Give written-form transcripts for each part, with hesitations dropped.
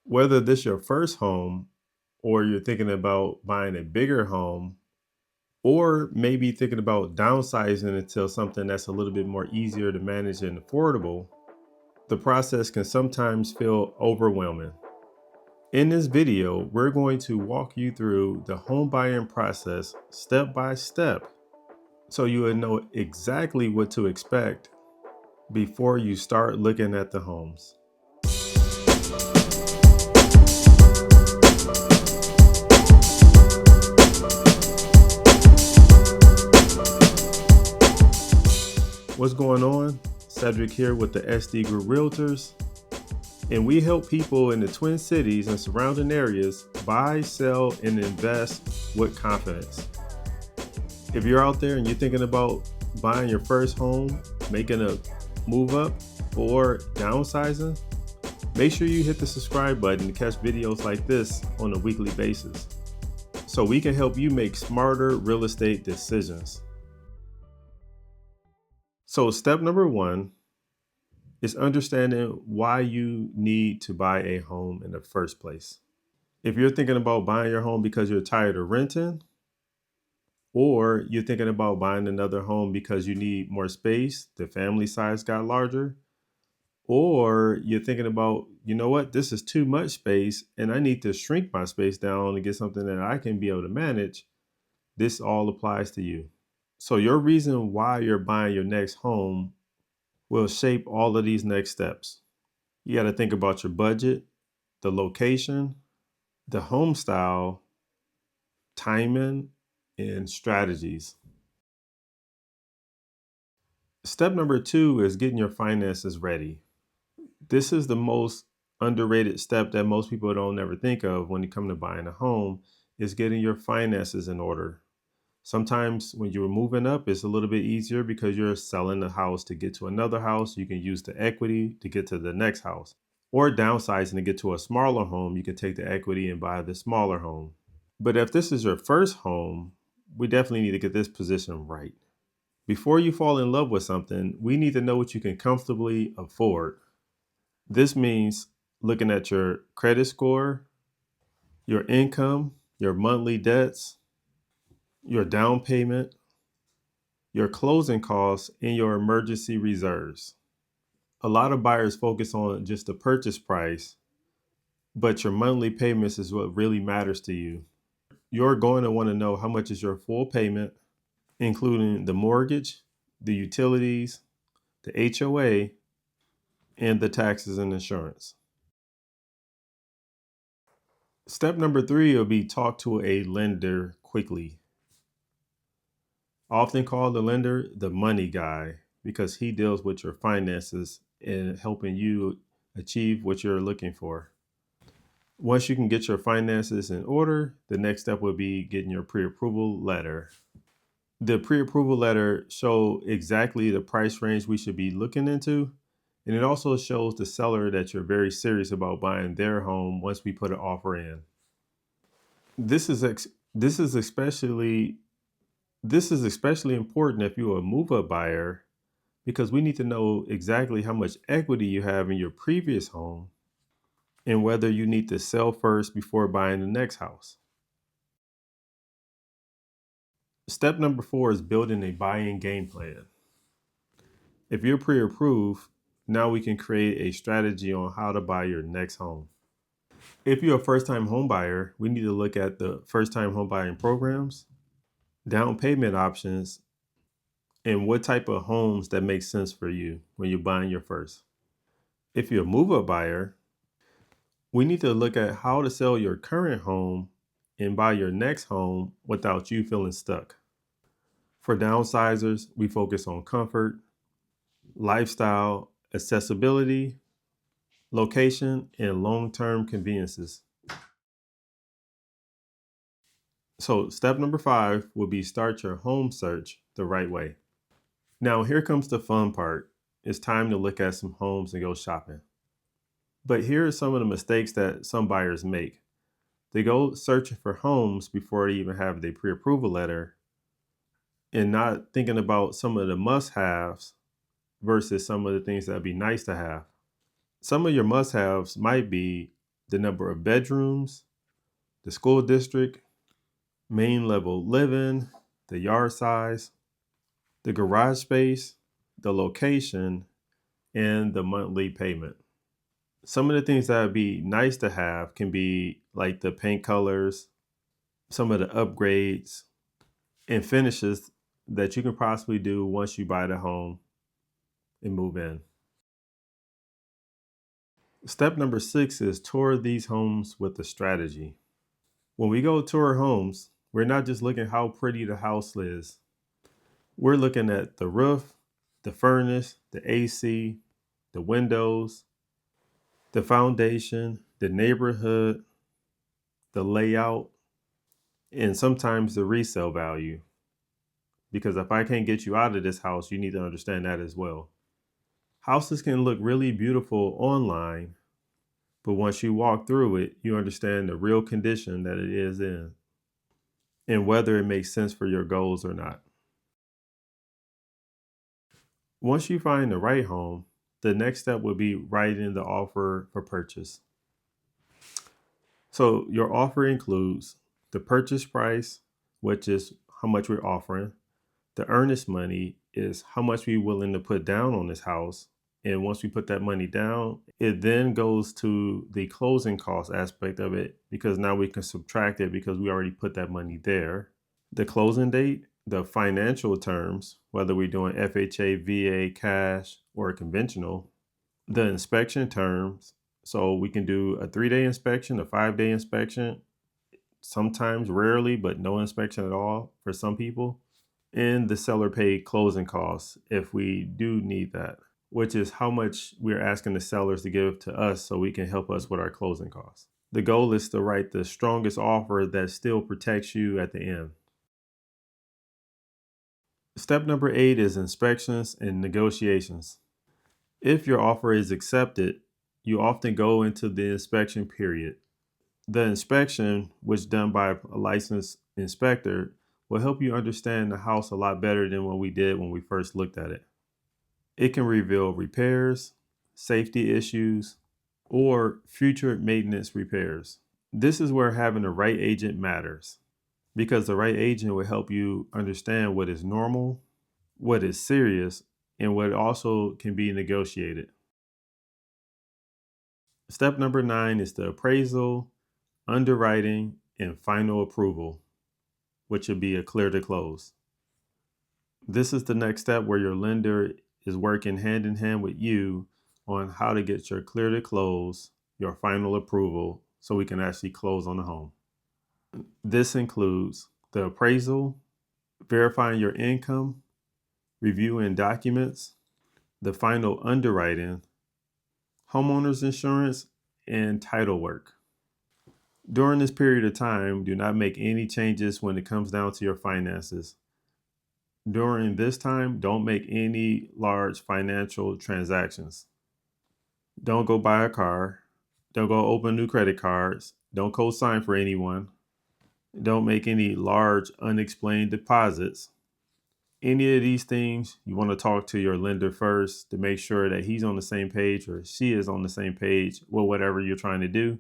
Whether this your first home or you're thinking about buying a bigger home, or maybe thinking about downsizing into something that's a little bit more easier to manage and affordable, the process can sometimes feel overwhelming. In this video, we're going to walk you through the home buying process step by step so you will know exactly what to expect before you start looking at the homes. What's going on? Cedric here with the SD Group Realtors, and we help people in the Twin Cities and surrounding areas buy, sell, and invest with confidence. If you're out there and you're thinking about buying your first home, making a move up, or downsizing, make sure you hit the subscribe button to catch videos like this on a weekly basis so we can help you make smarter real estate decisions. So step number one is understanding why you need to buy a home in the first place. If you're thinking about buying your home because you're tired of renting, or you're thinking about buying another home because you need more space, the family size got larger, or you're thinking about, you know what, this is too much space and I need to shrink my space down to get something that I can be able to manage, this all applies to you. So your reason why you're buying your next home will shape all of these next steps. You got to think about your budget, the location, the home style, timing, and strategies. Step number two is getting your finances ready. This is the most underrated step that most people don't ever think of when you come to buying a home, is getting your finances in order. Sometimes when you're moving up, it's a little bit easier because you're selling the house to get to another house. You can use the equity to get to the next house. Or downsizing to get to a smaller home, you can take the equity and buy the smaller home. But if this is your first home, we definitely need to get this position right. Before you fall in love with something, we need to know what you can comfortably afford. This means looking at your credit score, your income, your monthly debts, your down payment, your closing costs, and your emergency reserves. A lot of buyers focus on just the purchase price, but your monthly payments is what really matters to you. You're going to want to know how much is your full payment, including the mortgage, the utilities, the HOA, and the taxes and insurance. Step number three will be talk to a lender quickly. Often call the lender the money guy because he deals with your finances and helping you achieve what you're looking for. Once you can get your finances in order, the next step would be getting your pre-approval letter. The pre-approval letter shows exactly the price range we should be looking into, and it also shows the seller that you're very serious about buying their home once we put an offer in. This is especially important if you're a move-up buyer because we need to know exactly how much equity you have in your previous home and whether you need to sell first before buying the next house. Step number four is building a buying game plan. If you're pre-approved, now we can create a strategy on how to buy your next home. If you're a first-time home buyer, we need to look at the first-time home buying programs, down payment options, and what type of homes that make sense for you when you're buying your first. If you're a move-up buyer, we need to look at how to sell your current home and buy your next home without you feeling stuck. For downsizers, we focus on comfort, lifestyle, accessibility, location, and long-term conveniences. So step number five will be start your home search the right way. Now here comes the fun part. It's time to look at some homes and go shopping. But here are some of the mistakes that some buyers make. They go searching for homes before they even have their pre-approval letter and not thinking about some of the must-haves versus some of the things that would be nice to have. Some of your must-haves might be the number of bedrooms, the school district, main level living, the yard size, the garage space, the location, and the monthly payment. Some of the things that would be nice to have can be like the paint colors, some of the upgrades, and finishes that you can possibly do once you buy the home and move in. Step number 6 is tour these homes with a strategy. When we go tour homes, we're not just looking how pretty the house is. We're looking at the roof, the furnace, the AC, the windows, the foundation, the neighborhood, the layout, and sometimes the resale value. Because if I can't get you out of this house, you need to understand that as well. Houses can look really beautiful online, but once you walk through it, you understand the real condition that it is in and whether it makes sense for your goals or not. Once you find the right home, the next step would be writing the offer for purchase. So your offer includes the purchase price, which is how much we're offering. The earnest money is how much we're willing to put down on this house. And once we put that money down, it then goes to the closing cost aspect of it, because now we can subtract it because we already put that money there. The closing date, the financial terms, whether we're doing FHA, VA, cash, or conventional. The inspection terms, so we can do a 3-day inspection, a 5-day inspection, sometimes rarely, but no inspection at all for some people. And the seller paid closing costs if we do need that, which is how much we're asking the sellers to give to us so we can help us with our closing costs. The goal is to write the strongest offer that still protects you at the end. Step number 8 is inspections and negotiations. If your offer is accepted, you often go into the inspection period. The inspection, which is done by a licensed inspector, will help you understand the house a lot better than what we did when we first looked at it. It can reveal repairs, safety issues, or future maintenance repairs. This is where having the right agent matters, because the right agent will help you understand what is normal, what is serious, and what also can be negotiated. Step number 9 is the appraisal, underwriting, and final approval, which would be a clear to close. This is the next step where your lender is working hand in hand with you on how to get your clear to close, your final approval, so we can actually close on the home. This includes the appraisal, verifying your income, reviewing documents, the final underwriting, homeowners insurance, and title work. During this period of time, do not make any changes when it comes down to your finances. During this time, don't make any large financial transactions. Don't go buy a car. Don't go open new credit cards. Don't co-sign for anyone. Don't make any large unexplained deposits. Any of these things, you want to talk to your lender first to make sure that he's on the same page or she is on the same page with whatever you're trying to do.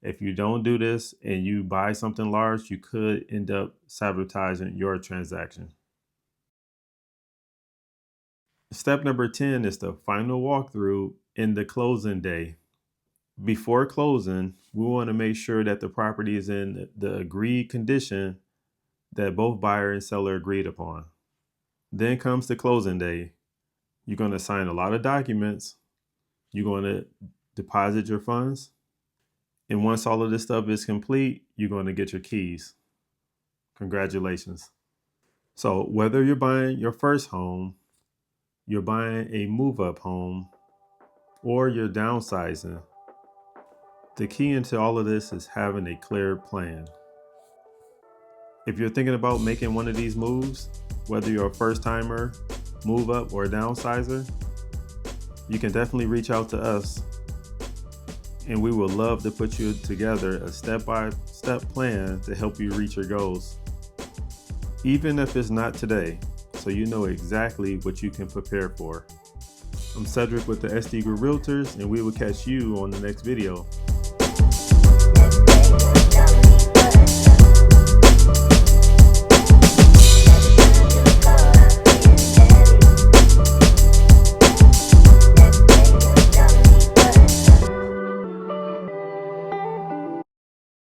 If you don't do this and you buy something large, you could end up sabotaging your transaction. Step number 10 is the final walkthrough in the closing day. Before closing, we want to make sure that the property is in the agreed condition that both buyer and seller agreed upon. Then comes the closing day. You're going to sign a lot of documents. You're going to deposit your funds. And once all of this stuff is complete, you're going to get your keys. Congratulations. So whether you're buying your first home, you're buying a move-up home, or you're downsizing, the key into all of this is having a clear plan. If you're thinking about making one of these moves, whether you're a first-timer, move-up, or a downsizer, you can definitely reach out to us, and we would love to put you together a step-by-step plan to help you reach your goals, even if it's not today, so you know exactly what you can prepare for. I'm Cedric with the SD Group Realtors, and we will catch you on the next video.